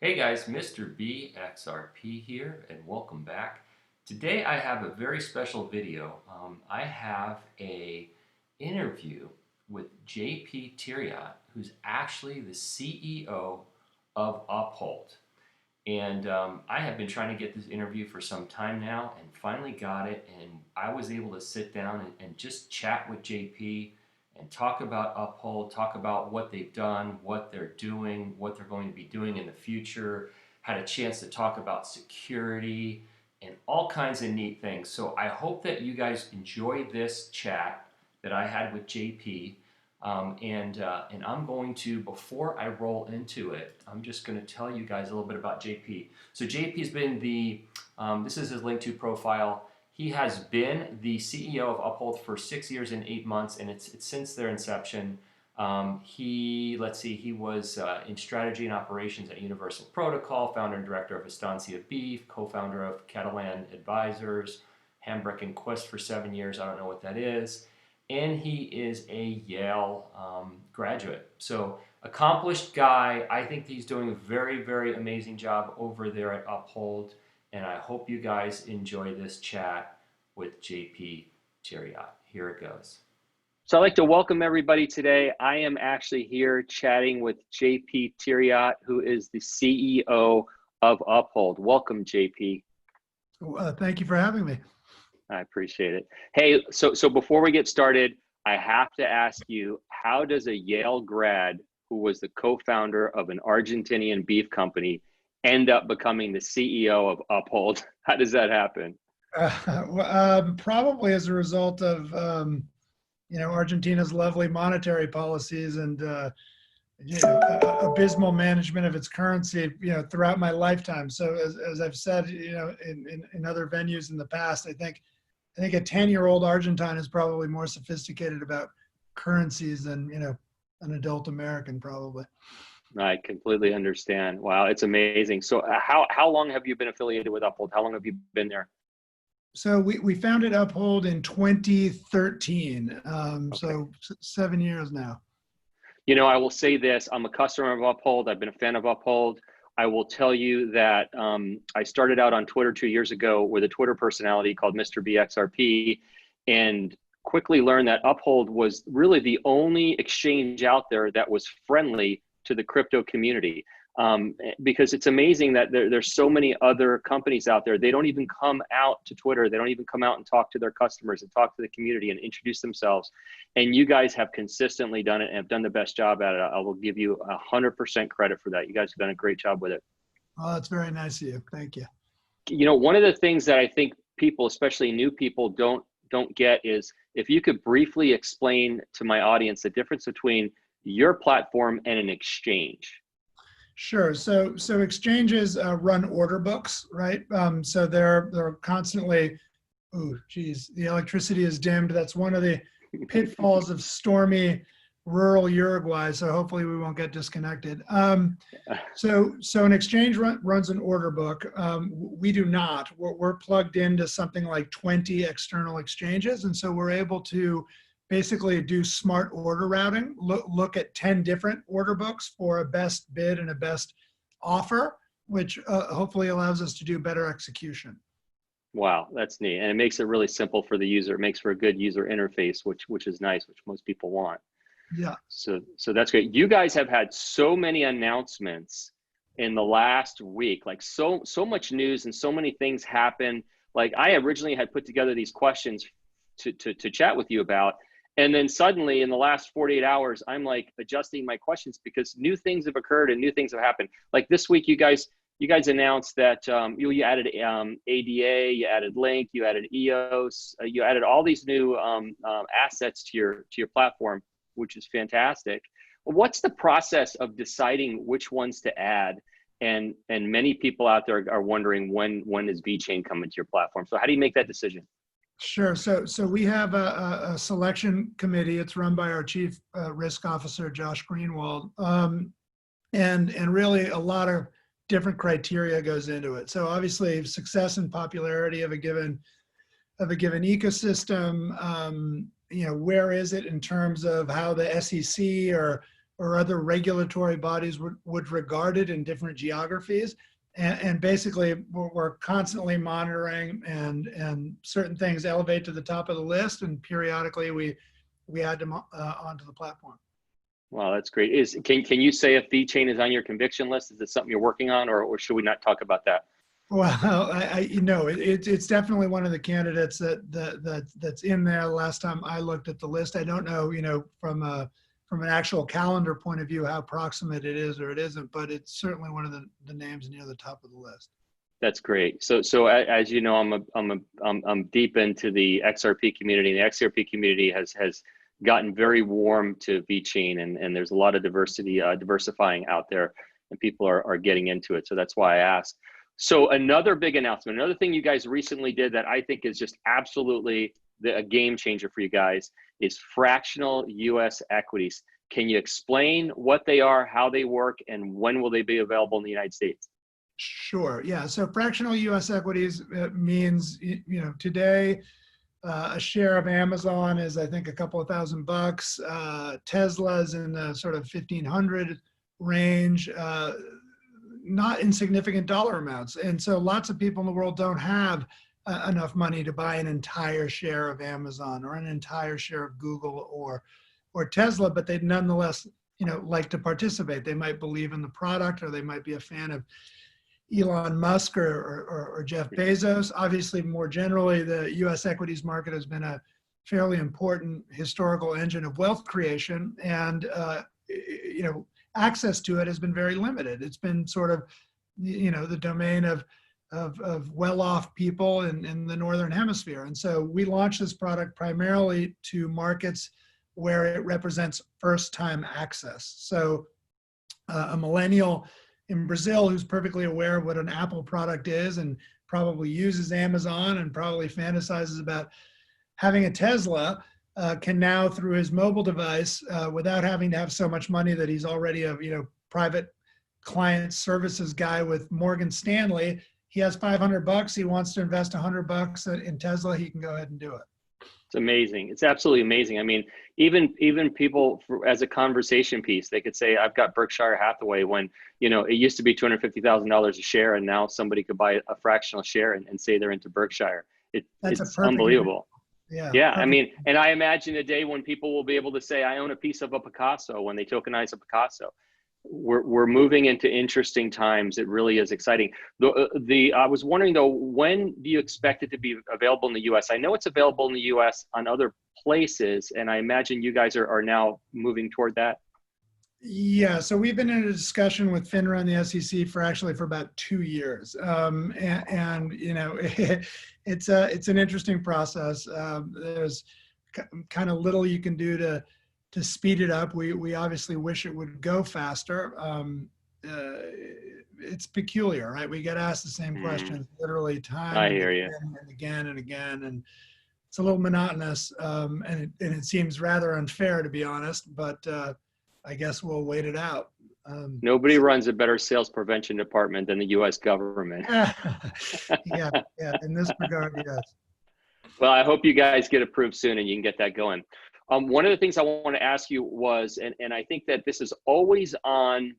Hey guys, Mr.B XRP here, and welcome back. Today I have a very special video. I have a interview with JP Tiriot, who's actually the CEO of Uphold. And I have been trying to get this interview for some time now and finally got it. And I was able to sit down and just chat with JP and talk about Uphold, talk about what they've done, what they're doing, what they're going to be doing in the future. Had a chance to talk about security and all kinds of neat things. So I hope that you guys enjoy this chat that I had with JP. And I'm going to, before I roll into it, I'm just going to tell you guys a little bit about JP. So JP's been this is his Link2 profile. He has been the CEO of Uphold for 6 years and 8 months, and it's since their inception. He was in strategy and operations at Universal Protocol, founder and director of Estancia Beef, co-founder of Catalan Advisors, Hambrick and Quest for 7 years. I don't know what that is. And he is a Yale graduate. So accomplished guy. I think he's doing a very, very amazing job over there at Uphold. And I hope you guys enjoy this chat with JP Tiriot. Here it goes. So I'd like to welcome everybody today. I am actually here chatting with JP Tiriot, who is the CEO of Uphold. Welcome, JP. Thank you for having me. I appreciate it. Hey, so before we get started, I have to ask you, how does a Yale grad who was the co-founder of an Argentinian beef company end up becoming the CEO of Uphold? How does that happen? Probably as a result of Argentina's lovely monetary policies and abysmal management of its currency throughout my lifetime. So as I've said in other venues in the past, I think a 10-year-old Argentine is probably more sophisticated about currencies than an adult American probably. I completely understand. Wow, it's amazing. So how long have you been affiliated with Uphold? How long have you been there? So we founded Uphold in 2013. Okay. So 7 years now. I will say this, I'm a customer of Uphold. I've been a fan of Uphold. I will tell you that I started out on Twitter 2 years ago with a Twitter personality called Mr.B XRP, and quickly learned that Uphold was really the only exchange out there that was friendly to the crypto community. Because it's amazing that there's so many other companies out there. They don't even come out to Twitter. They don't even come out and talk to their customers and talk to the community and introduce themselves. And you guys have consistently done it and have done the best job at it. I will give you 100% credit for that. You guys have done a great job with it. Oh, that's very nice of you. Thank you. One of the things that I think people, especially new people, don't get is if you could briefly explain to my audience the difference between your platform and an exchange. Sure. So exchanges run order books, right? So they're constantly, the electricity is dimmed. That's one of the pitfalls of stormy rural Uruguay. So hopefully we won't get disconnected. So an exchange runs an order book. We do not. We're plugged into something like 20 external exchanges, and so we're able to basically do smart order routing, look at 10 different order books for a best bid and a best offer, which hopefully allows us to do better execution. Wow, that's neat. And it makes it really simple for the user. It makes for a good user interface, which is nice, which most people want. Yeah. So that's great. You guys have had so many announcements in the last week, like so much news and so many things happen. Like I originally had put together these questions to chat with you about. And then suddenly in the last 48 hours, I'm like adjusting my questions because new things have occurred and new things have happened. Like this week, you guys announced that you added ADA, you added Link, you added EOS, you added all these new assets to your platform, which is fantastic. What's the process of deciding which ones to add? And many people out there are wondering when is VeChain coming to your platform. So how do you make that decision? Sure. So we have a selection committee. It's run by our chief risk officer, Josh Greenwald, and really a lot of different criteria goes into it. So obviously, success and popularity of a given ecosystem. Where is it in terms of how the SEC or or other regulatory bodies would regard it in different geographies. And basically, we're constantly monitoring, and certain things elevate to the top of the list, and periodically we add them onto the platform. Wow, that's great. Can you say if VeChain is on your conviction list? Is it something you're working on, or should we not talk about that? Well, it's definitely one of the candidates that's in there. Last time I looked at the list, I don't know, from an actual calendar point of view, how proximate it is or it isn't, but it's certainly one of the names near the top of the list. That's great. So as you know, I'm deep into the XRP community. The XRP community has gotten very warm to VeChain, and there's a lot of diversifying out there, and people are getting into it. So that's why I asked. So another big announcement, another thing you guys recently did that I think is just absolutely a game changer for you guys is fractional US equities. Can you explain what they are, how they work, and when will they be available in the United States? Sure. Yeah. So fractional US equities means, today a share of Amazon is, I think, a couple of $1,000. Tesla's in the sort of 1,500 range. Not insignificant dollar amounts. And so lots of people in the world don't have enough money to buy an entire share of Amazon or an entire share of Google or Tesla, but they nonetheless, like to participate. They might believe in the product, or they might be a fan of Elon Musk or Jeff Bezos. Obviously, more generally, the US equities market has been a fairly important historical engine of wealth creation, and access to it has been very limited. It's been sort of, the domain of well-off people in the Northern Hemisphere. And so we launched this product primarily to markets where it represents first-time access. So a millennial in Brazil who's perfectly aware of what an Apple product is and probably uses Amazon and probably fantasizes about having a Tesla can now, through his mobile device, without having to have so much money that he's already a private client services guy with Morgan Stanley, he has $500. He wants to invest $100 in Tesla. He can go ahead and do it. It's amazing. It's absolutely amazing. I mean, even people as a conversation piece, they could say, "I've got Berkshire Hathaway," when it used to be $250,000 a share, and now somebody could buy a fractional share and say they're into Berkshire. It's unbelievable. Yeah. I mean, and I imagine a day when people will be able to say, I own a piece of a Picasso when they tokenize a Picasso. We're moving into interesting times. It really is exciting. I was wondering though, when do you expect it to be available in the US? I know it's available in the US on other places, and I imagine you guys are now moving toward that. Yeah, so we've been in a discussion with FINRA and the SEC for about 2 years, it's an interesting process. There's kind of little you can do to speed it up. We obviously wish it would go faster. It's peculiar, right? We get asked the same questions literally time and again and again, and it's a little monotonous, and it seems rather unfair, to be honest, but I guess we'll wait it out. Nobody runs a better sales prevention department than the U.S. government. yeah, in this regard, yes. Well, I hope you guys get approved soon and you can get that going. One of the things I want to ask you was, and I think that this is always on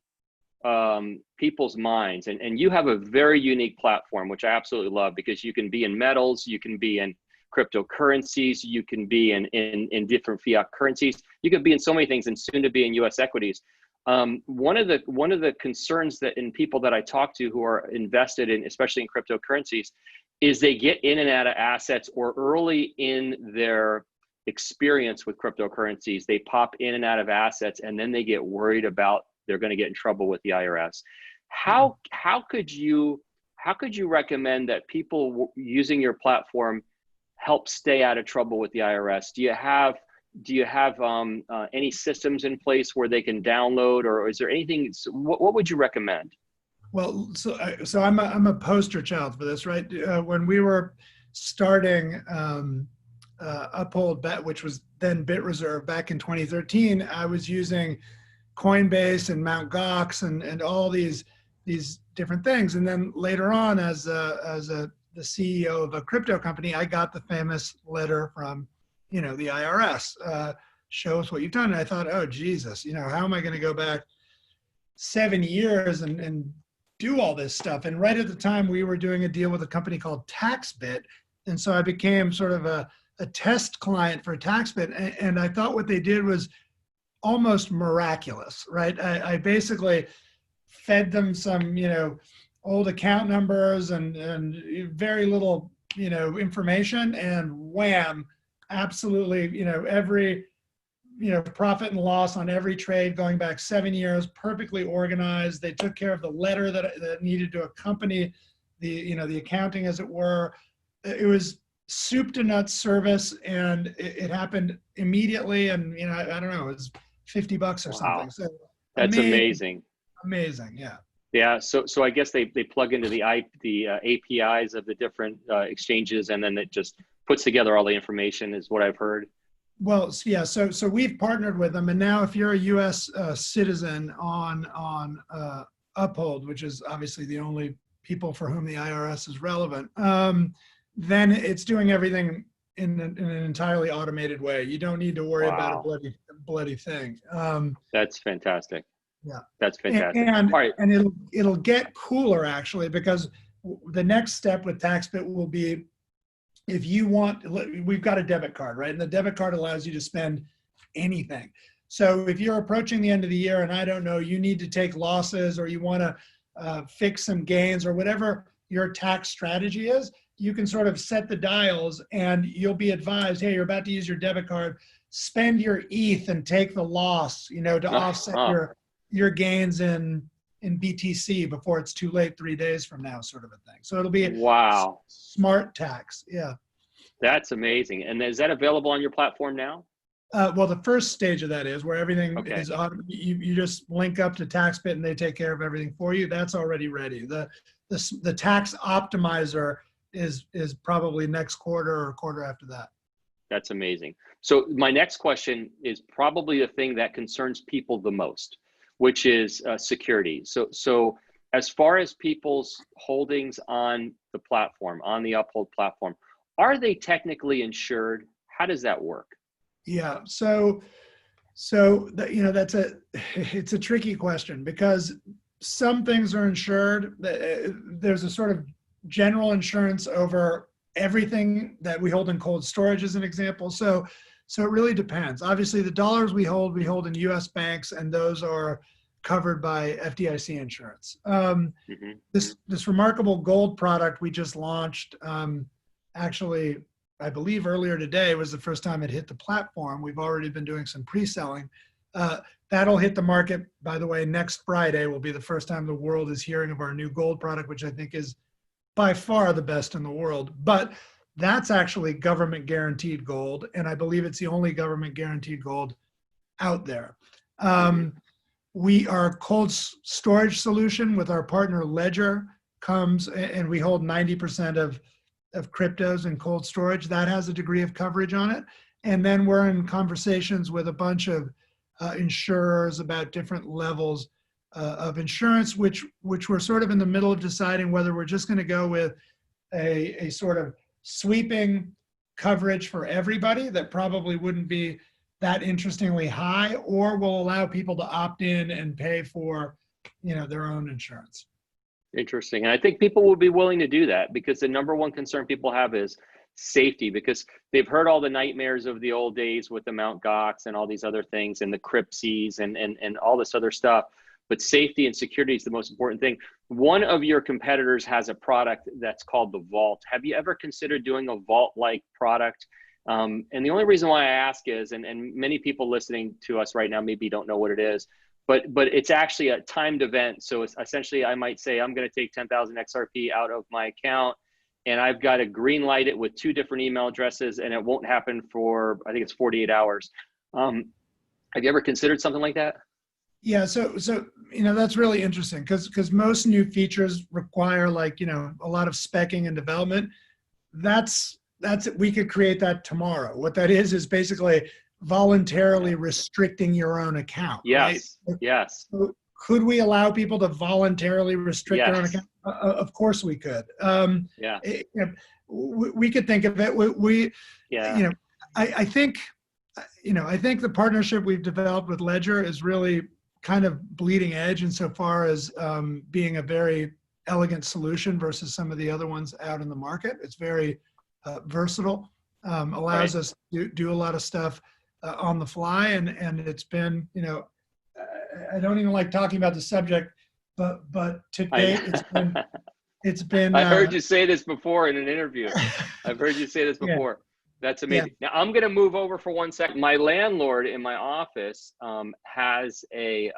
people's minds, and you have a very unique platform, which I absolutely love, because you can be in metals, you can be in cryptocurrencies, you can be in different fiat currencies, you could be in so many things, and soon to be in US equities. One of the concerns that in people that I talk to who are invested in, especially in cryptocurrencies, is they get in and out of assets, or early in their experience with cryptocurrencies, they pop in and out of assets, and then they get worried about they're going to get in trouble with the IRS. How could you recommend that people using your platform help stay out of trouble with the IRS? Do you have any systems in place where they can download, or is there anything? What would you recommend? Well, so I'm a poster child for this, right? When we were starting Uphold, which was then BitReserve back in 2013, I was using Coinbase and Mt. Gox and all these different things. And then later on, as the CEO of a crypto company, I got the famous letter from the IRS show us what you've done. And I thought, oh, Jesus, how am I going to go back 7 years and do all this stuff? And right at the time, we were doing a deal with a company called TaxBit. And so I became sort of a test client for TaxBit. And I thought what they did was almost miraculous, right? I basically fed them some, old account numbers and very little, information, and wham, absolutely, every, profit and loss on every trade going back 7 years, perfectly organized. They took care of the letter that needed to accompany the, the accounting, as it were. It was soup to nuts service, and it happened immediately. And, I don't know, it was $50 or something. So that's amazing. Amazing. Yeah. Yeah. So I guess they plug into the APIs of the different exchanges, and then it just puts together all the information, is what I've heard. Well, yeah. So we've partnered with them, and now if you're a U.S. Citizen on Uphold, which is obviously the only people for whom the IRS is relevant, then it's doing everything in an entirely automated way. You don't need to worry about a bloody thing. That's fantastic. Yeah, that's fantastic. And all right, and it'll get cooler, actually, because the next step with TaxBit will be, if you want, we've got a debit card, right? And the debit card allows you to spend anything. So if you're approaching the end of the year and I don't know, you need to take losses, or you want to fix some gains, or whatever your tax strategy is, you can sort of set the dials, and you'll be advised, hey, you're about to use your debit card, spend your ETH and take the loss, to offset your gains in BTC before it's too late 3 days from now, sort of a thing. So it'll be smart tax. Yeah. That's amazing. And is that available on your platform now? Well, the first stage of that is where everything is on. You just link up to TaxBit and they take care of everything for you. That's already ready. The tax optimizer is probably next quarter or quarter after that. That's amazing. So my next question is probably the thing that concerns people the most, which is security. So as far as people's holdings on the platform, on the Uphold platform, are they technically insured? How does that work? Yeah, so it's a tricky question, because some things are insured. There's a sort of general insurance over everything that we hold in cold storage, as an example. So it really depends. Obviously, the dollars we hold in U.S. banks, and those are covered by FDIC insurance. This remarkable gold product we just launched, actually, I believe earlier today was the first time it hit the platform. We've already been doing some pre-selling. That'll hit the market, by the way, next Friday will be the first time the world is hearing of our new gold product, which I think is by far the best in the world. But that's actually government guaranteed gold, and I believe it's the only government guaranteed gold out there. Our cold storage solution with our partner Ledger comes, and we hold 90% of cryptos in cold storage. That has a degree of coverage on it. And then we're in conversations with a bunch of insurers about different levels of insurance, which we're sort of in the middle of deciding whether we're just going to go with a sort of sweeping coverage for everybody that probably wouldn't be that interestingly high, or will allow people to opt in and pay for, their own insurance. Interesting. And I think people will be willing to do that, because the number one concern people have is safety, because they've heard all the nightmares of the old days with the Mt. Gox and all these other things, and the Cryptsies and all this other stuff. But safety and security is the most important thing. One of your competitors has a product that's called the Vault. Have you ever considered doing a Vault-like product? And the only reason why I ask is, and many people listening to us right now maybe don't know what it is, but it's actually a timed event. So it's essentially, I might say, I'm going to take 10,000 XRP out of my account, and I've got to green light it with 2 different email addresses, and it won't happen for, I think it's 48 hours. Have you ever considered something like that? Yeah, so that's really interesting, because most new features require, like, a lot of speccing and development. That's we could create that tomorrow. What that is basically voluntarily restricting your own account. Yes. Right? Yes. So could we allow people to voluntarily restrict their own account? Of course we could. We could think of it. I think I think the partnership we've developed with Ledger is really kind of bleeding edge insofar as being a very elegant solution versus some of the other ones out in the market. It's very versatile, allows us to do a lot of stuff on the fly, and it's been, I don't even like talking about the subject, but to date it's been. I heard you say this before in an interview. I've heard you say this Yeah. before. That's amazing. Yeah. Now I'm going to move over for 1 second. My landlord in my office has a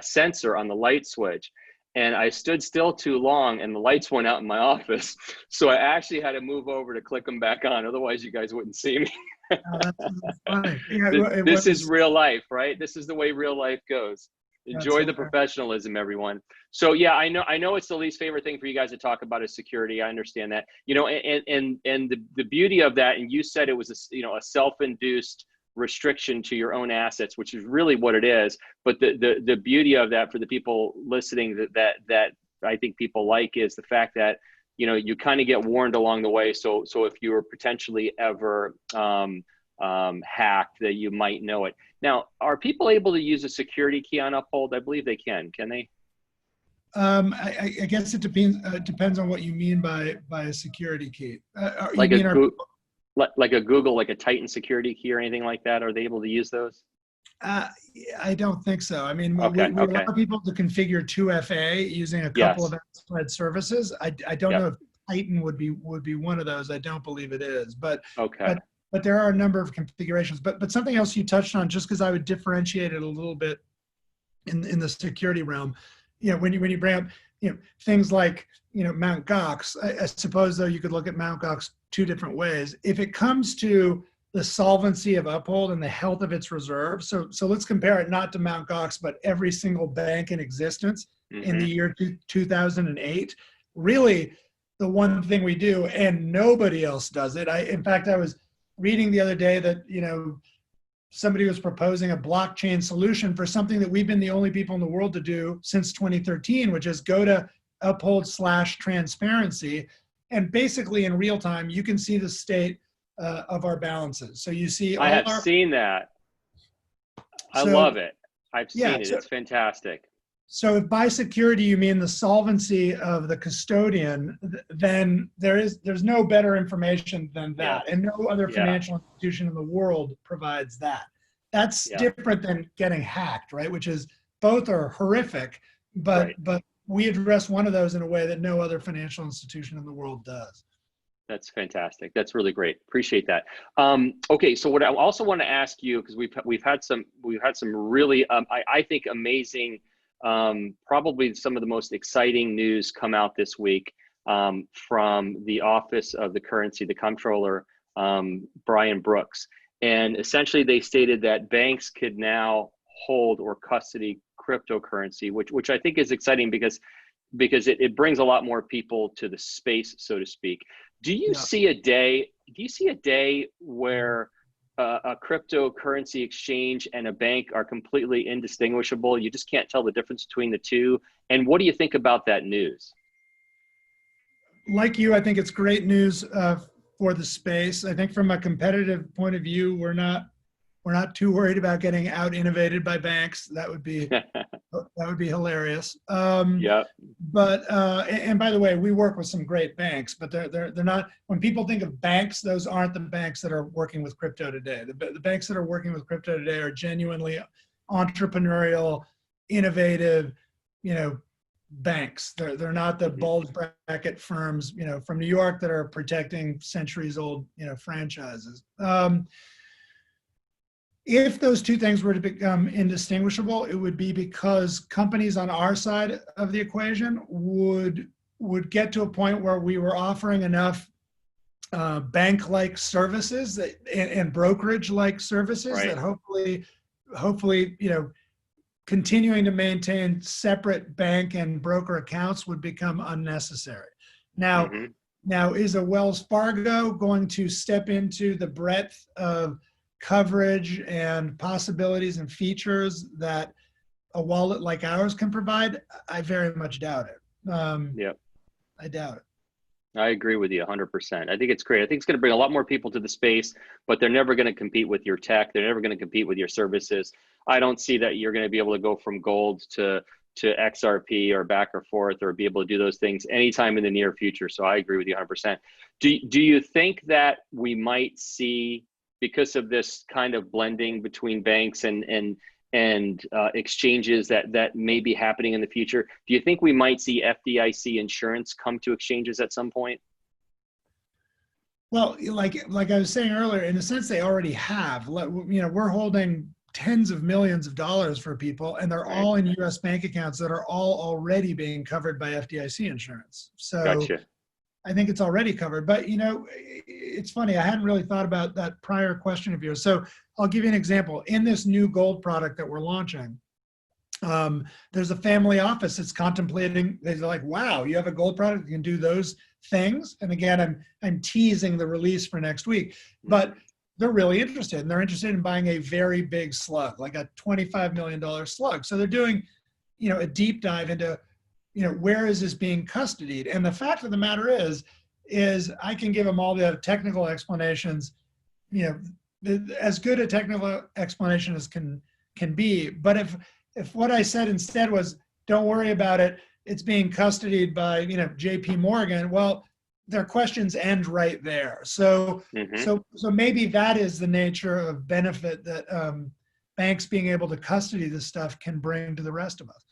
sensor on the light switch, and I stood still too long and the lights went out in my office. So I actually had to move over to click them back on. Otherwise you guys wouldn't see me. Oh, that's funny. Yeah, This is real life, right? This is the way real life goes. Enjoy the hilarious. professionalism, everyone. So yeah, I know it's the least favorite thing for you guys to talk about is security. I understand that, and the beauty of that, and you said it was a self-induced restriction to your own assets, which is really what it is. But the beauty of that for the people listening that I think people like is the fact that, you kind of get warned along the way. So if you were potentially ever hacked, that you might know it. Now, are people able to use a security key on Uphold? I believe they can they? I guess it depends on what you mean by a security key. Like a Google, like a Titan security key or anything like that? Are they able to use those? I don't think so. I mean, Okay, we allow people to configure 2FA using a couple of outside services. I don't know if Titan would be one of those. I don't believe it is, but there are a number of configurations. But something else you touched on, just because I would differentiate it a little bit in the security realm. When you bring up things like Mt. Gox, I suppose though you could look at Mt. Gox two different ways. If it comes to the solvency of Uphold and the health of its reserves, so let's compare it not to Mt. Gox, but every single bank in existence in the year 2008. Really, the one thing we do, and nobody else does it. In fact, I was reading the other day that somebody was proposing a blockchain solution for something that we've been the only people in the world to do since 2013, which is go to Uphold/transparency, and basically in real time you can see the state of our balances. So you see I have seen that. I love it. I've seen it. It's fantastic. So if by security you mean the solvency of the custodian, then there's no better information than that, and no other financial institution in the world provides that. That's different than getting hacked, right? Which is, both are horrific, but we address one of those in a way that no other financial institution in the world does. That's fantastic. That's really great. Appreciate that. Okay, so what I also want to ask you, because we've had some really I think amazing, probably some of the most exciting news come out this week from the Office of the Currency, the Comptroller, Brian Brooks. And essentially they stated that banks could now hold or custody cryptocurrency, which I think is exciting because it brings a lot more people to the space, so to speak. Do you see a day where a cryptocurrency exchange and a bank are completely indistinguishable? You just can't tell the difference between the two. And what do you think about that news? Like you, I think it's great news for the space. I think from a competitive point of view, we're not too worried about getting out innovated by banks. That would be hilarious. But and by the way, we work with some great banks, but they're not. When people think of banks, those aren't the banks that are working with crypto today. The banks that are working with crypto today are genuinely entrepreneurial, innovative, banks. They're not the bulge bracket firms, from New York that are protecting centuries old, franchises. If those two things were to become indistinguishable, it would be because companies on our side of the equation would get to a point where we were offering enough bank-like services and brokerage-like services that hopefully, continuing to maintain separate bank and broker accounts would become unnecessary. Now, is a Wells Fargo going to step into the breadth of coverage and possibilities and features that a wallet like ours can provide? I very much doubt it. I doubt it. I agree with you 100%. I think it's great. I think it's going to bring a lot more people to the space, but they're never going to compete with your tech. They're never going to compete with your services. I don't see that you're going to be able to go from gold to XRP or back or forth or be able to do those things anytime in the near future. So I agree with you 100%. Do you think that we might see, because of this kind of blending between banks and exchanges that may be happening in the future, do you think we might see FDIC insurance come to exchanges at some point? Well, like I was saying earlier, in a sense, they already have. We're holding tens of millions of dollars for people, and they're all in U.S. bank accounts that are all already being covered by FDIC insurance. So Gotcha. I think it's already covered. But, it's funny. I hadn't really thought about that prior question of yours. So I'll give you an example. In this new gold product that we're launching, there's a family office that's contemplating. They're like, wow, you have a gold product that can do those things. And again, I'm teasing the release for next week. But they're really interested, and they're interested in buying a very big slug, like a $25 million slug. So they're doing, a deep dive into, where is this being custodied? And the fact of the matter is I can give them all the technical explanations, as good a technical explanation as can be. But if what I said instead was, don't worry about it, it's being custodied by, JP Morgan, well, their questions end right there. So, so maybe that is the nature of benefit that banks being able to custody this stuff can bring to the rest of us.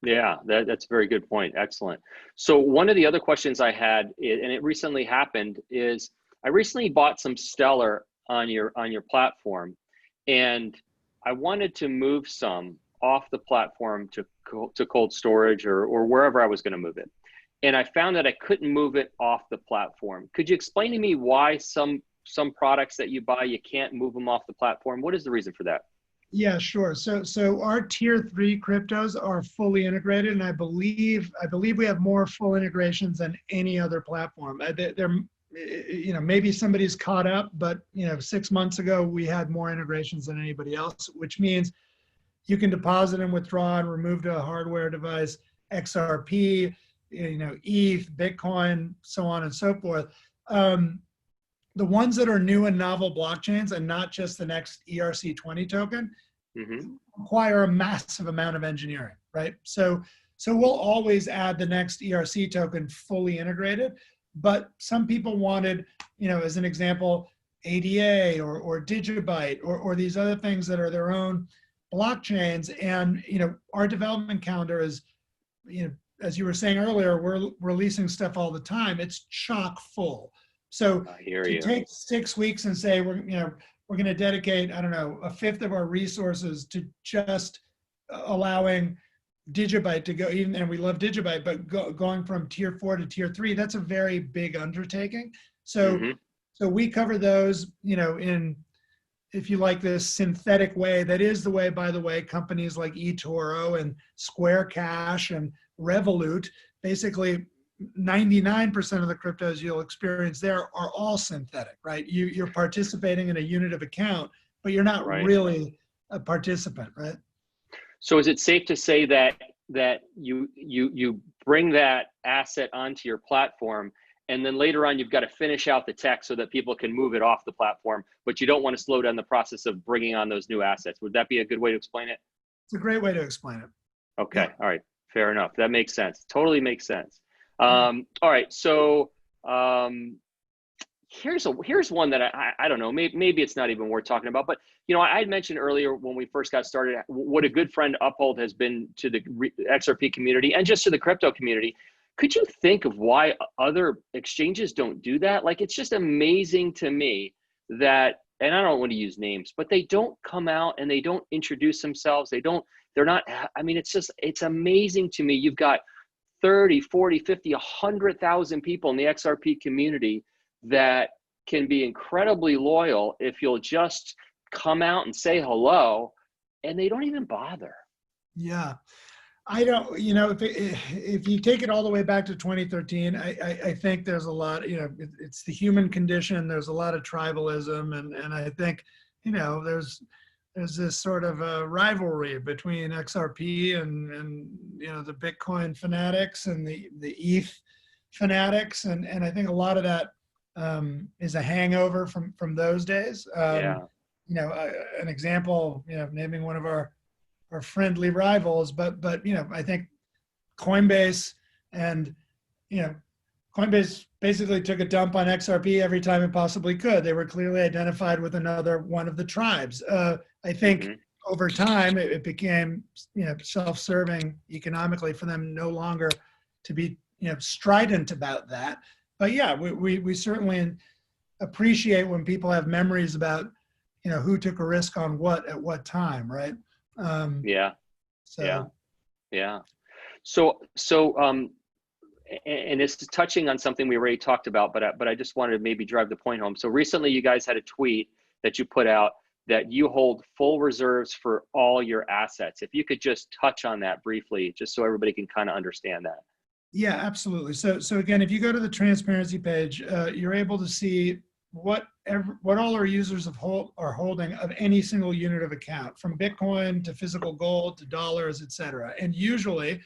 Yeah, that's a very good point. Excellent. So one of the other questions I had, and it recently happened, is I recently bought some Stellar on your platform, and I wanted to move some off the platform to cold storage or wherever I was going to move it. And I found that I couldn't move it off the platform. Could you explain to me why some products that you buy, you can't move them off the platform? What is the reason for that? Yeah, sure. So our tier 3 cryptos are fully integrated, and I believe we have more full integrations than any other platform. They're, maybe somebody's caught up, but 6 months ago we had more integrations than anybody else, which means you can deposit and withdraw and remove to a hardware device, XRP, ETH, Bitcoin, so on and so forth. The ones that are new and novel blockchains, and not just the next ERC20 token, require a massive amount of engineering, right? So we'll always add the next ERC token fully integrated, but some people wanted, as an example, ADA or Digibyte or these other things that are their own blockchains. And, our development calendar is, as you were saying earlier, we're releasing stuff all the time. It's chock full. So to take 6 weeks and say we're going to dedicate, I don't know, a fifth of our resources to just allowing Digibyte to go, even, and we love Digibyte, but going from tier 4 to tier 3, that's a very big undertaking. So we cover those, in, if you like, this synthetic way. That is the way, by the way, companies like eToro and Square Cash and Revolut, basically 99% of the cryptos you'll experience there are all synthetic, right? You're participating in a unit of account, but you're not really a participant, right? So is it safe to say that you bring that asset onto your platform, and then later on you've got to finish out the tech so that people can move it off the platform, but you don't want to slow down the process of bringing on those new assets? Would that be a good way to explain it? It's a great way to explain it. Okay. Yeah. All right. Fair enough. That makes sense. Totally makes sense. All right. So here's one that I don't know, maybe it's not even worth talking about, but I had mentioned earlier when we first got started what a good friend Uphold has been to the XRP community and just to the crypto community. Could you think of why other exchanges don't do that? Like, it's just amazing to me that, and I don't want to use names, but they don't come out and they don't introduce themselves. It's amazing to me. You've got 30, 40, 50, 100,000 people in the XRP community that can be incredibly loyal if you'll just come out and say hello, and they don't even bother. Yeah. I don't, if you take it all the way back to 2013, I think there's a lot, it's the human condition. There's a lot of tribalism. And I think, there's this sort of a rivalry between XRP and the Bitcoin fanatics and the ETH fanatics, and I think a lot of that is a hangover from those days. Yeah. An example, naming one of our friendly rivals, but I think Coinbase and Coinbase basically took a dump on XRP every time it possibly could. They were clearly identified with another one of the tribes. I think over time it became self-serving economically for them no longer to be strident about that. But yeah, we certainly appreciate when people have memories about who took a risk on what at what time, right? Yeah. So Yeah. So and this is touching on something we already talked about, but I just wanted to maybe drive the point home. So recently you guys had a tweet that you put out that you hold full reserves for all your assets. If you could just touch on that briefly, just so everybody can kind of understand that. Yeah, absolutely. So again, if you go to the transparency page, you're able to see what all our users are holding of any single unit of account, from Bitcoin to physical gold to dollars, et cetera. And usually,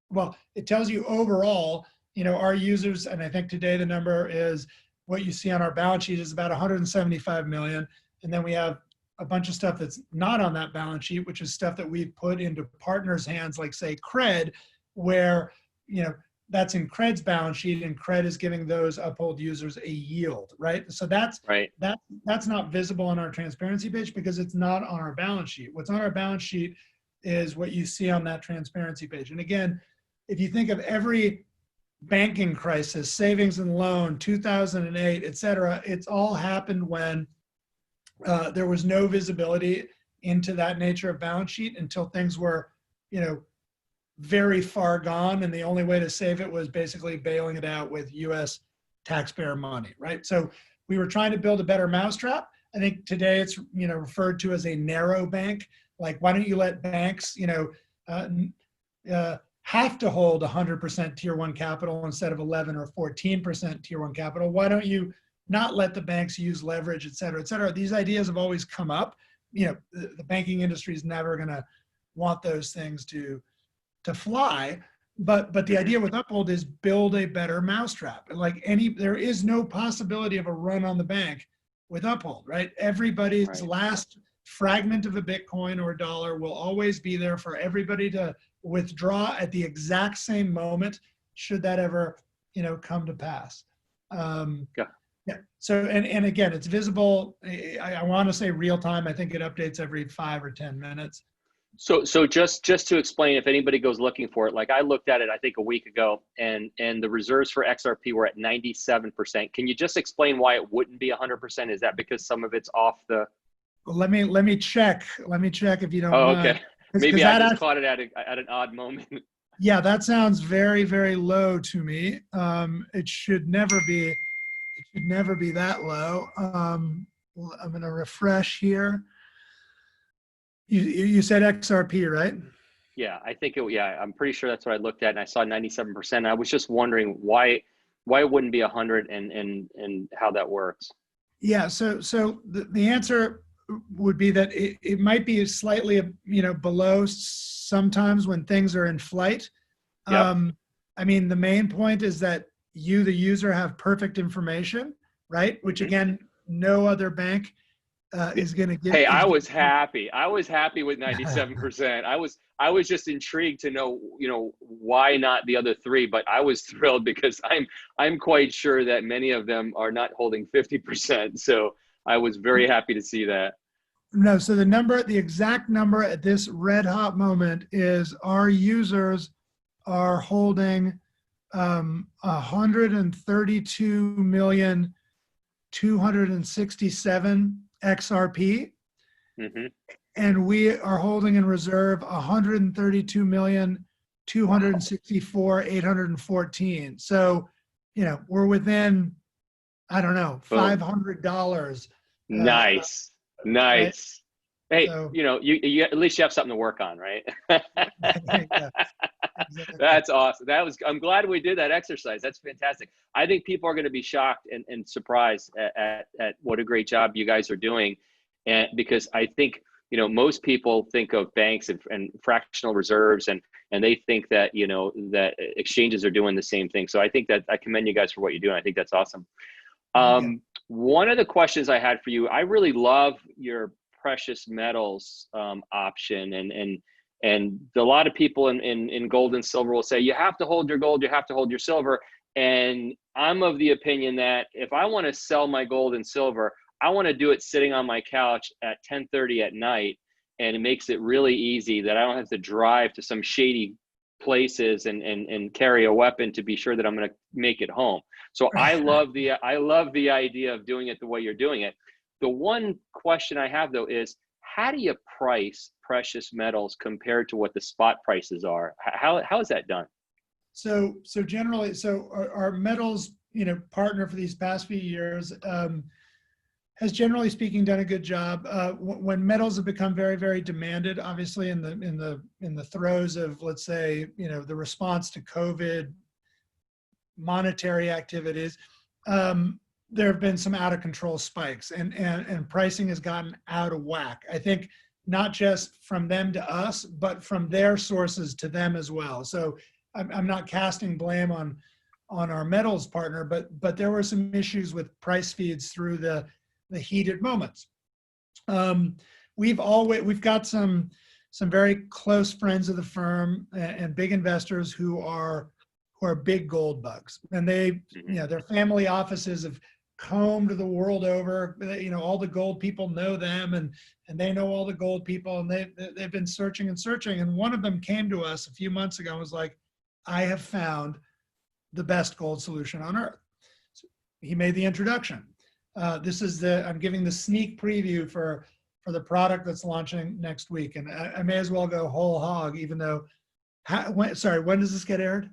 well, it tells you overall, our users, and I think today the number is what you see on our balance sheet is about 175 million. And then we have a bunch of stuff that's not on that balance sheet, which is stuff that we've put into partners' hands, like say Cred, where, that's in Cred's balance sheet, and Cred is giving those Uphold users a yield, right? So that's not visible on our transparency page because it's not on our balance sheet. What's on our balance sheet is what you see on that transparency page. And again, if you think of every banking crisis, savings and loan, 2008, et cetera, it's all happened when there was no visibility into that nature of balance sheet until things were, very far gone, and the only way to save it was basically bailing it out with U.S. taxpayer money, right? So we were trying to build a better mousetrap. I think today it's referred to as a narrow bank. Like, why don't you let banks have to hold 100% tier one capital instead of 11 or 14% tier one capital? Why don't you not let the banks use leverage, et cetera, et cetera? These ideas have always come up. The banking industry is never going to want those things to fly, but the idea with Uphold is build a better mousetrap. There is no possibility of a run on the bank with Uphold, right? Everybody's last fragment of a Bitcoin or a dollar will always be there for everybody to withdraw at the exact same moment, should that ever, come to pass. Yeah. So, and again, it's visible. I want to say real time. I think it updates every 5 or 10 minutes. So just to explain, if anybody goes looking for it, like I looked at it, I think a week ago, and the reserves for XRP were at 97%. Can you just explain why it wouldn't be 100%? Is that because some of it's off the? Well, let me check. Let me check if you don't mind. Okay. Maybe I just caught it at an odd moment. Yeah, that sounds very, very low to me. It should never be that low. I'm going to refresh here. You said XRP, right? Yeah, I think I'm pretty sure that's what I looked at, and I saw 97%. I was just wondering why it wouldn't be 100 and how that works. Yeah, so the answer would be that it might be slightly below sometimes when things are in flight. Yep. I mean, the main point is that you, the user, have perfect information, right? Which again, no other bank is going to give. Hey, I was happy with 97%. I was just intrigued to know, why not the other three, but I was thrilled because I'm quite sure that many of them are not holding 50%. So I was very happy to see that. No, so the exact number at this red hot moment is our users are holding 132,267,000 XRP, and we are holding in reserve 132,264,814. So, we're within, I don't know, $500. Nice. Right? Hey, so, you at least you have something to work on, right? Yeah, exactly. That's awesome. I'm glad we did that exercise. That's fantastic. I think people are going to be shocked and surprised at what a great job you guys are doing. And because I think most people think of banks and fractional reserves, and they think that, that exchanges are doing the same thing. So I think that I commend you guys for what you're doing. I think that's awesome. One of the questions I had for you, I really love your precious metals option, and a lot of people in gold and silver will say, you have to hold your gold, you have to hold your silver. And I'm of the opinion that if I want to sell my gold and silver, I want to do it sitting on my couch at 10:30 at night, and it makes it really easy that I don't have to drive to some shady places and carry a weapon to be sure that I'm going to make it home. So I love the idea of doing it the way you're doing it. The one question I have though is, how do you price precious metals compared to what the spot prices are? How is that done? So generally, our metals, partner for these past few years has, generally speaking, done a good job. When metals have become very, very demanded, obviously in the throes of, let's say, the response to COVID, monetary activities, there have been some out of control spikes, and pricing has gotten out of whack. I think not just from them to us, but from their sources to them as well. So I'm not casting blame on our metals partner, but there were some issues with price feeds through the heated moments. We've got some very close friends of the firm and big investors who are big gold bugs, and their family offices have combed the world over. All the gold people know them, and they know all the gold people, and they've been searching and searching. And one of them came to us a few months ago and was like, I have found the best gold solution on earth. So he made the introduction. I'm giving the sneak preview for the product that's launching next week. And I may as well go whole hog, even though, when does this get aired?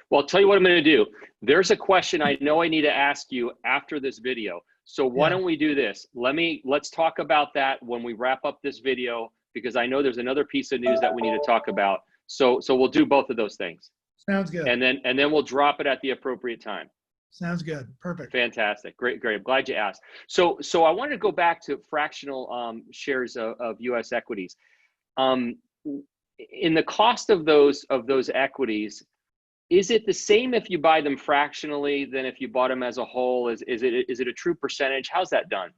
Well, I'll tell you what I'm going to do. There's a question I know I need to ask you after this video. So why don't we do this? Let's talk about that when we wrap up this video, because I know there's another piece of news that we need to talk about. So we'll do both of those things. Sounds good. And then we'll drop it at the appropriate time. Sounds good. Perfect. Fantastic. Great. I'm glad you asked. So I wanted to go back to fractional shares of US equities. In the cost of those equities, is it the same if you buy them fractionally than if you bought them as a whole? Is it a true percentage? How's that done?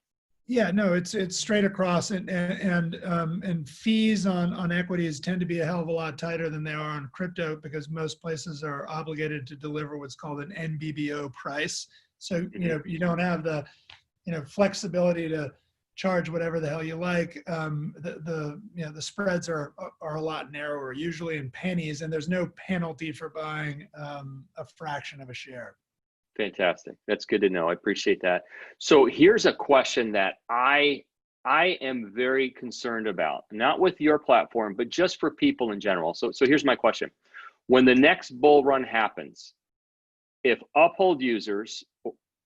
Yeah, no, it's straight across, and fees on equities tend to be a hell of a lot tighter than they are on crypto, because most places are obligated to deliver what's called an NBBO price. So you don't have the flexibility to charge whatever the hell you like. The spreads are a lot narrower, usually in pennies, and there's no penalty for buying a fraction of a share. Fantastic. That's good to know. I appreciate that. So here's a question that I am very concerned about, not with your platform, but just for people in general. So here's my question. When the next bull run happens, if Uphold users,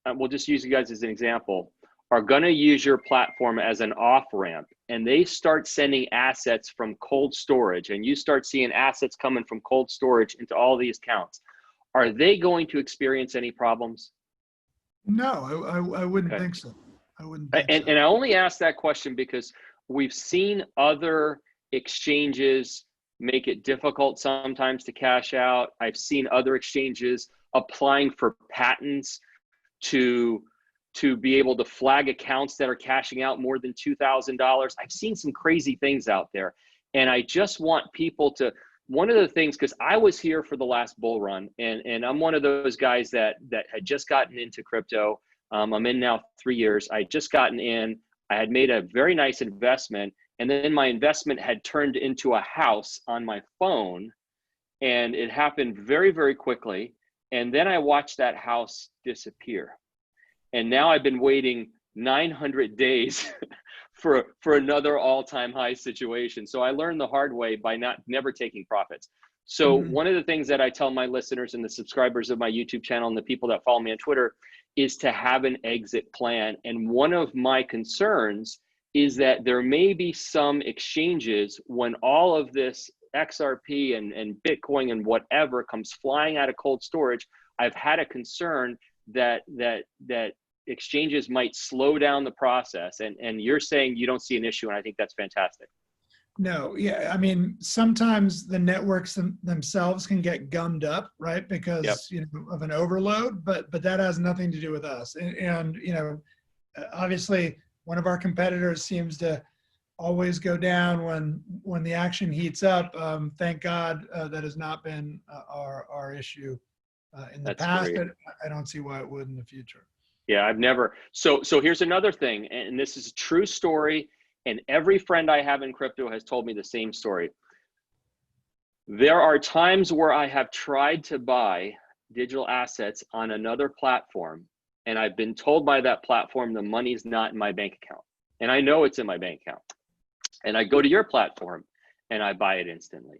we'll just use you guys as an example, are going to use your platform as an off-ramp, and they start sending assets from cold storage, and you start seeing assets coming from cold storage into all these accounts, are they going to experience any problems? No, I wouldn't think so. I wouldn't think so. And I only ask that question because we've seen other exchanges make it difficult sometimes to cash out. I've seen other exchanges applying for patents to be able to flag accounts that are cashing out more than $2,000. I've seen some crazy things out there. And I just want people to, one of the things, because I was here for the last bull run, and I'm one of those guys that had just gotten into crypto. I'm in now 3 years. I had just gotten in. I had made a very nice investment, and then my investment had turned into a house on my phone, and it happened very, very quickly. And then I watched that house disappear. And now I've been waiting 900 days for another all-time high situation. So I learned the hard way by never taking profits. So one of the things that I tell my listeners and the subscribers of my YouTube channel and the people that follow me on Twitter is to have an exit plan. And one of my concerns is that there may be some exchanges when all of this XRP and Bitcoin and whatever comes flying out of cold storage. I've had a concern that exchanges might slow down the process. And you're saying you don't see an issue, and I think that's fantastic. No, yeah, I mean, sometimes the networks themselves can get gummed up, right? Because Yep. of an overload, but that has nothing to do with us. And obviously, one of our competitors seems to always go down when the action heats up. Thank God that has not been our issue in the That's past. great. I don't see why it would in the future. Yeah, I've never. So here's another thing, and this is a true story. And every friend I have in crypto has told me the same story. There are times where I have tried to buy digital assets on another platform, and I've been told by that platform the money's not in my bank account. And I know it's in my bank account. And I go to your platform and I buy it instantly.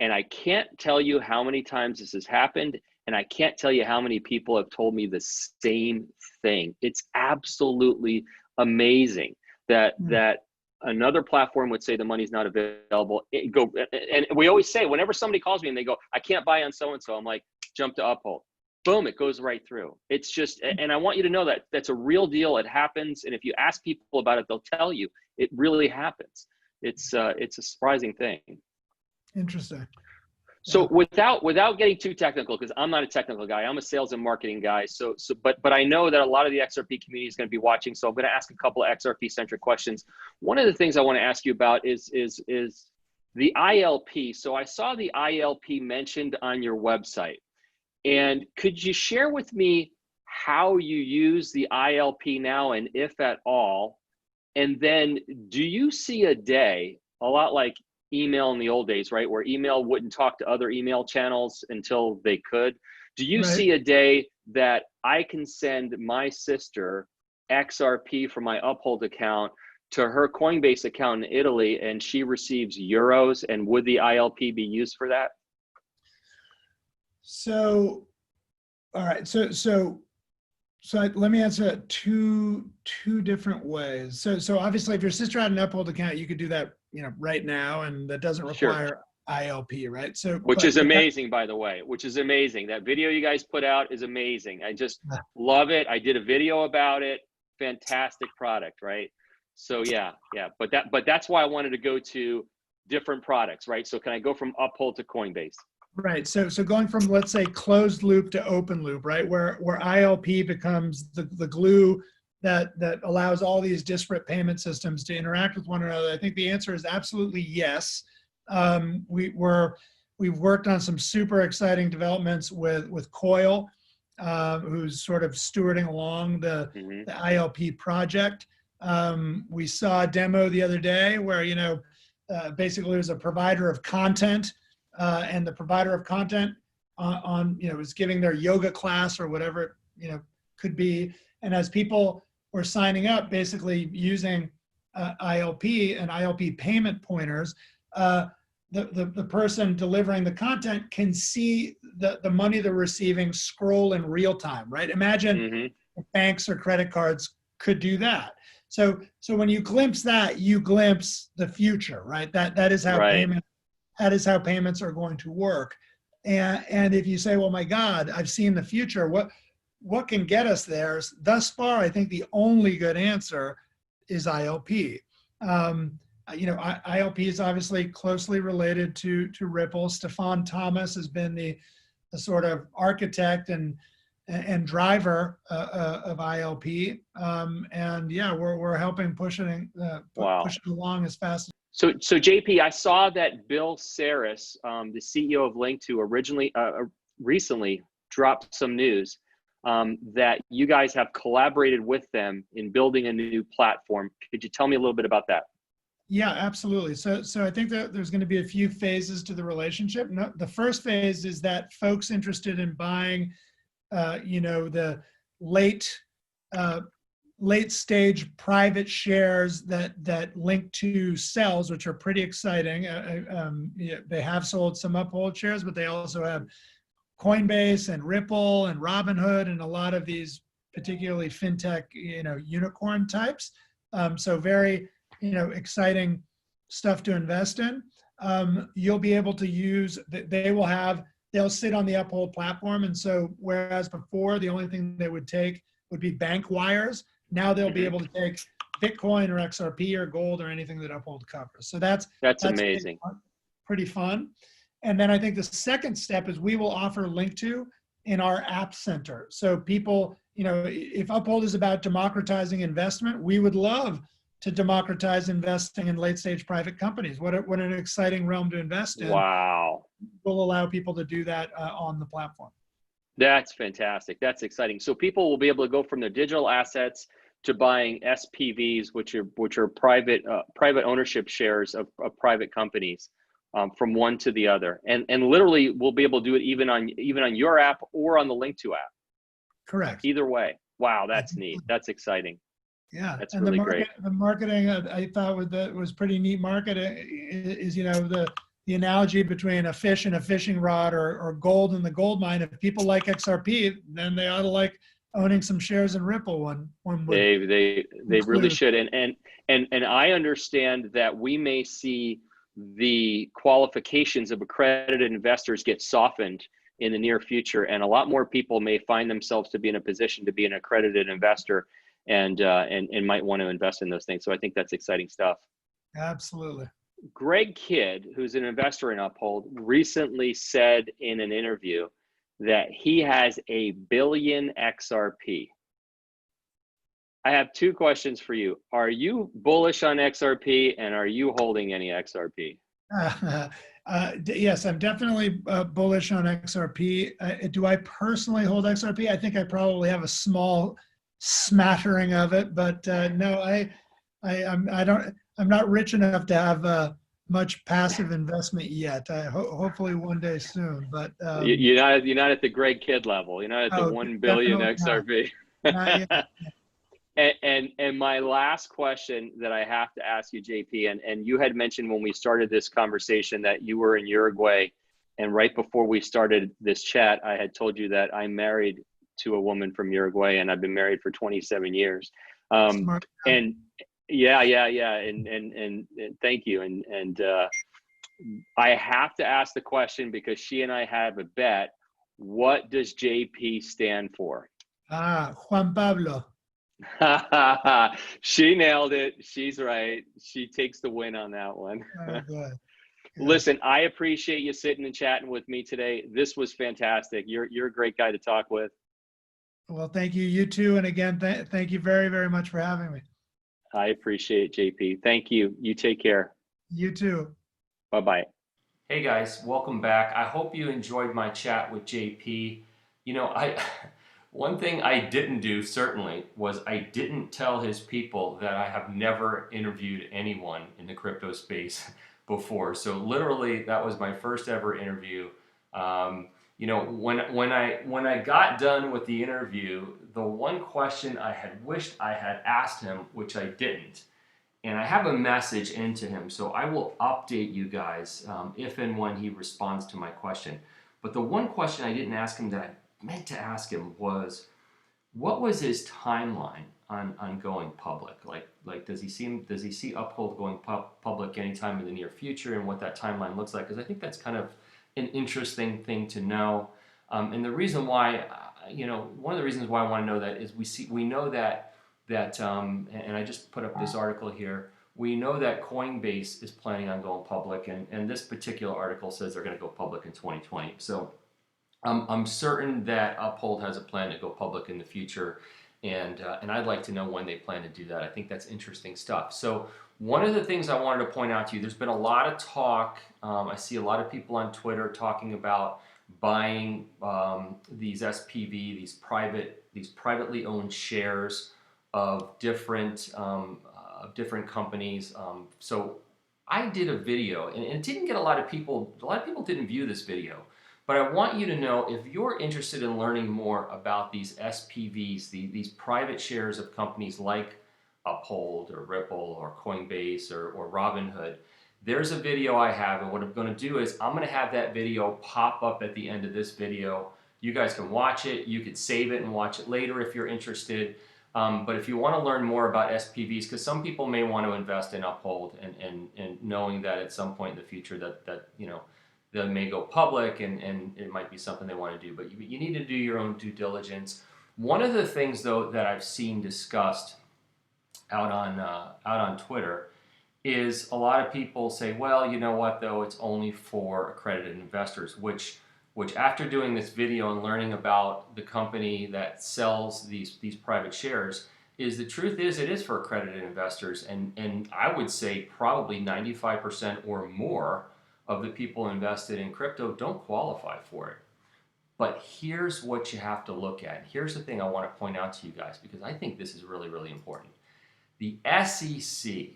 And I can't tell you how many times this has happened. And I can't tell you how many people have told me the same thing. It's absolutely amazing that another platform would say the money's not available. And we always say, whenever somebody calls me and they go, I can't buy on so-and-so, I'm like, jump to Uphold. Boom, it goes right through. It's just, and I want you to know that that's a real deal. It happens. And if you ask people about it, they'll tell you it really happens. It's a surprising thing. Interesting. So without getting too technical, because I'm not a technical guy, I'm a sales and marketing guy. But I know that a lot of the XRP community is going to be watching. So I'm going to ask a couple of XRP centric questions. One of the things I want to ask you about is the ILP. So I saw the ILP mentioned on your website, and could you share with me how you use the ILP now, and if at all? And then do you see a day, a lot like email in the old days, right? Where email wouldn't talk to other email channels until they could. Do you see a day that I can send my sister XRP from my Uphold account to her Coinbase account in Italy and she receives euros? And would the ILP be used for that? So, all right. So let me answer it two different ways. So obviously, if your sister had an Uphold account, you could do that, right now, and that doesn't require ILP, right? So, which is amazing, by the way. Which is amazing. That video you guys put out is amazing. I just love it. I did a video about it. Fantastic product, right? So yeah. But that's why I wanted to go to different products, right? So can I go from Uphold to Coinbase? Right. So going from, let's say, closed loop to open loop, right? Where ILP becomes the glue that allows all these disparate payment systems to interact with one another. I think the answer is absolutely yes. We've worked on some super exciting developments with Coil, who's sort of stewarding along the ILP project. We saw a demo the other day where, basically there's a provider of content, and the provider of content is giving their yoga class or whatever it, could be. And as people were signing up, basically using ILP and ILP payment pointers, the person delivering the content can see the money they're receiving scroll in real time, right? Imagine if banks or credit cards could do that. So when you glimpse that, you glimpse the future, right? That is how payments are going to work. And if you say, well, my God, I've seen the future, what can get us there? Thus far, I think the only good answer is ILP. ILP is obviously closely related to Ripple. Stefan Thomas has been the sort of architect and driver of ILP. We're helping push it along as fast as. So JP, I saw that Bill Saris, the CEO of Link2, recently dropped some news that you guys have collaborated with them in building a new platform. Could you tell me a little bit about that? Yeah, absolutely. So I think that there's going to be a few phases to the relationship. The first phase is that folks interested in buying, the late stage private shares that Link2 sells, which are pretty exciting. They have sold some Uphold shares, but they also have Coinbase and Ripple and Robinhood and a lot of these particularly fintech, unicorn types. So very, exciting stuff to invest in. You'll be able to use, they'll sit on the Uphold platform. And so whereas before the only thing they would take would be bank wires. Now they'll be able to take Bitcoin or XRP or gold or anything that Uphold covers. So that's amazing. Pretty fun. And then I think the second step is we will offer Link2 in our app center. So people, if Uphold is about democratizing investment, we would love to democratize investing in late stage private companies. What an exciting realm to invest in. Wow. We'll allow people to do that on the platform. That's fantastic. That's exciting. So people will be able to go from their digital assets to buying SPVs, which are private ownership shares of private companies, from one to the other, and literally we'll be able to do it even on your app or on the Link2 app. Correct. Either way. Wow, that's neat. That's exciting. Yeah, that's and really great. The marketing I thought was pretty neat. Marketing is the analogy between a fish and a fishing rod, or gold in the gold mine. If people like XRP, then they ought to like owning some shares in Ripple. One would they really should. And I understand that we may see the qualifications of accredited investors get softened in the near future, and a lot more people may find themselves to be in a position to be an accredited investor and might want to invest in those things. So I think that's exciting stuff. Absolutely. Greg Kidd, who's an investor in Uphold, recently said in an interview that he has 1 billion XRP. I have two questions for you. Are you bullish on XRP, and are you holding any XRP? Yes, I'm definitely bullish on XRP. Do I personally hold XRP? I think I probably have a small smattering of it, but no, I'm not rich enough to have much passive investment yet. Hopefully one day soon, but you're not at the Greg Kidd level. You're not at the 1 billion XRP. Not yet. And my last question that I have to ask you, JP, and you had mentioned when we started this conversation that you were in Uruguay, and right before we started this chat, I had told you that I'm married to a woman from Uruguay, and I've been married for 27 years. Smart. And yeah, and thank you. And I have to ask the question because she and I have a bet. What does JP stand for? Juan Pablo. She nailed it. She's right. She takes the win on that one. Oh, good. Listen, I appreciate you sitting and chatting with me today. This was fantastic. You're a great guy to talk with. Well, thank you. You too. And again, thank you very, very much for having me. I appreciate it, JP. Thank you. You take care. You too. Bye-bye. Hey guys, welcome back. I hope you enjoyed my chat with JP. One thing I didn't do, certainly, was I didn't tell his people that I have never interviewed anyone in the crypto space before. So literally, that was my first ever interview. When I got done with the interview, the one question I had wished I had asked him, which I didn't, and I have a message into him, so I will update you guys if and when he responds to my question. But the one question I didn't ask him that I meant to ask him was, what was his timeline on going public? Like does he see Uphold going public anytime in the near future, and what that timeline looks like? Because I think that's kind of an interesting thing to know. And the reason why, one of the reasons why I want to know that is we know that and I just put up this article here. We know that Coinbase is planning on going public, and this particular article says they're going to go public in 2020. So I'm certain that Uphold has a plan to go public in the future, and I'd like to know when they plan to do that. I think that's interesting stuff. So one of the things I wanted to point out to you, there's been a lot of talk. I see a lot of people on Twitter talking about buying these SPV, these privately owned shares of different companies. So I did a video, and it didn't get a lot of people didn't view this video. But I want you to know, if you're interested in learning more about these SPVs, these private shares of companies like Uphold or Ripple or Coinbase or Robinhood, there's a video I have, and what I'm going to do is I'm going to have that video pop up at the end of this video. You guys can watch it. You could save it and watch it later if you're interested. But if you want to learn more about SPVs, because some people may want to invest in Uphold, and knowing that at some point in the future that they may go public, and it might be something they want to do, but you need to do your own due diligence. One of the things, though, that I've seen discussed out on Twitter is a lot of people say, well, you know what, though, it's only for accredited investors, which after doing this video and learning about the company that sells these private shares, is the truth is it is for accredited investors, and I would say probably 95% or more of the people invested in crypto don't qualify for it. But here's what you have to look at. Here's the thing I want to point out to you guys, because I think this is really, really important. The SEC,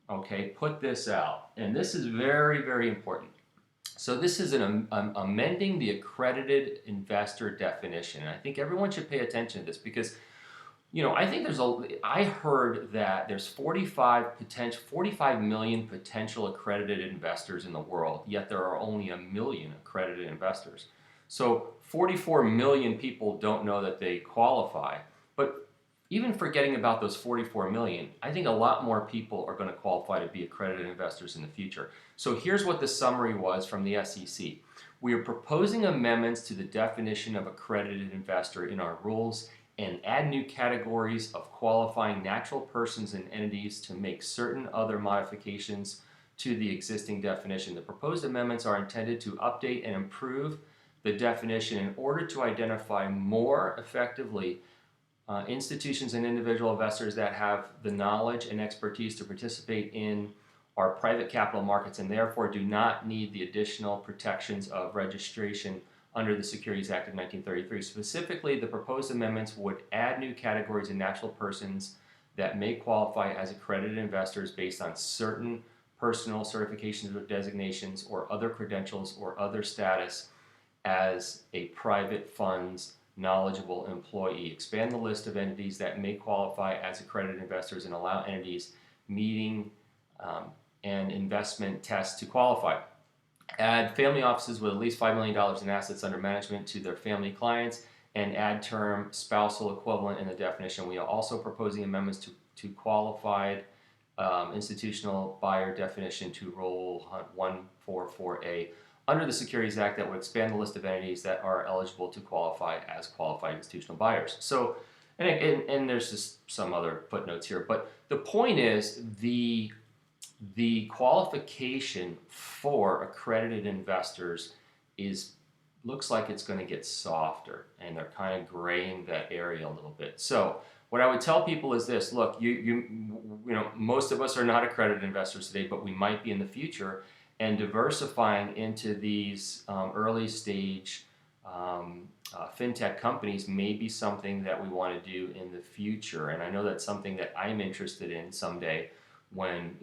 okay, put this out, and this is very, very important. So this is amending the accredited investor definition, and I think everyone should pay attention to this because, you know, I think I heard that there's 45 million potential accredited investors in the world, yet there are only 1 million accredited investors. So 44 million people don't know that they qualify. But even forgetting about those 44 million, I think a lot more people are going to qualify to be accredited investors in the future. So here's what the summary was from the SEC. We are proposing amendments to the definition of accredited investor in our rules and add new categories of qualifying natural persons and entities to make certain other modifications to the existing definition. The proposed amendments are intended to update and improve the definition in order to identify more effectively institutions and individual investors that have the knowledge and expertise to participate in our private capital markets and therefore do not need the additional protections of registration under the Securities Act of 1933. Specifically, the proposed amendments would add new categories of natural persons that may qualify as accredited investors based on certain personal certifications or designations or other credentials or other status as a private fund's knowledgeable employee. Expand the list of entities that may qualify as accredited investors and allow entities meeting and investment tests to qualify. Add family offices with at least $5 million in assets under management to their family clients and add term spousal equivalent in the definition. We are also proposing amendments to qualified institutional buyer definition to Rule 144A under the Securities Act that would expand the list of entities that are eligible to qualify as qualified institutional buyers. So, and there's just some other footnotes here, but the point is the qualification for accredited investors looks like it's going to get softer, and they're kind of graying that area a little bit. So what I would tell people is this: look, you know, most of us are not accredited investors today, but we might be in the future. And diversifying into these early stage fintech companies may be something that we want to do in the future. And I know that's something that I'm interested in someday when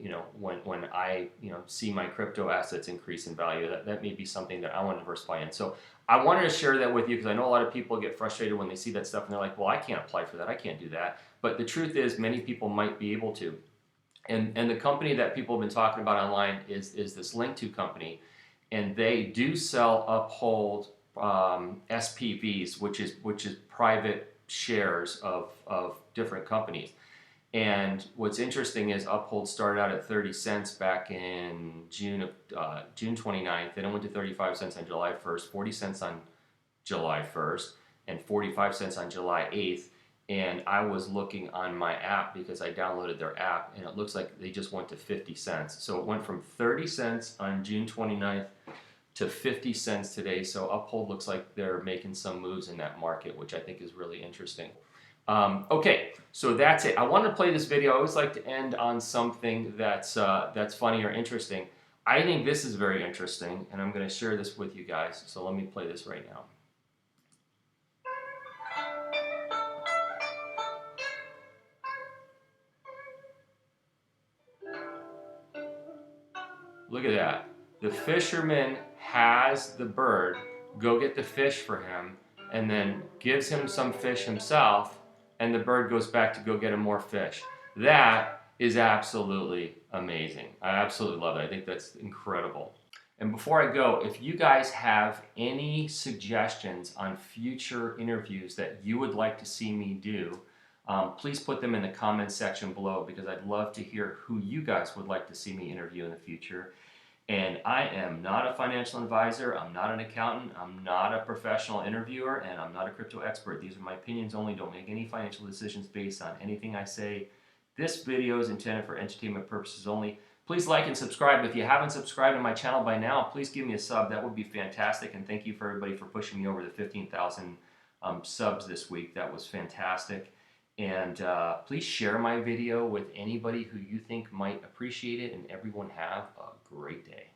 I see my crypto assets increase in value. That may be something that I want to diversify in. So I wanted to share that with you because I know a lot of people get frustrated when they see that stuff and they're like, well, I can't apply for that. I can't do that. But the truth is many people might be able to. And the company that people have been talking about online is this Link2 company, and they do sell Uphold SPVs, which is private shares of different companies. And what's interesting is Uphold started out at 30 cents back in June 29th. Then it went to 35 cents on July 1st, 40 cents on July 1st, and 45 cents on July 8th. And I was looking on my app because I downloaded their app, and it looks like they just went to 50 cents. So it went from 30 cents on June 29th to 50 cents today. So Uphold looks like they're making some moves in that market, which I think is really interesting. Okay, so that's it. I wanted to play this video. I always like to end on something that's funny or interesting. I think this is very interesting, and I'm going to share this with you guys. So let me play this right now. Look at that. The fisherman has the bird go get the fish for him and then gives him some fish himself, and the bird goes back to go get him more fish. That is absolutely amazing. I absolutely love it. I think that's incredible. And before I go, if you guys have any suggestions on future interviews that you would like to see me do, please put them in the comments section below because I'd love to hear who you guys would like to see me interview in the future. And I am not a financial advisor, I'm not an accountant, I'm not a professional interviewer, and I'm not a crypto expert. These are my opinions only. Don't make any financial decisions based on anything I say. This video is intended for entertainment purposes only. Please like and subscribe. If you haven't subscribed to my channel by now, please give me a sub. That would be fantastic. And thank you for everybody for pushing me over the 15,000 subs this week. That was fantastic. And please share my video with anybody who you think might appreciate it. And everyone have a great day.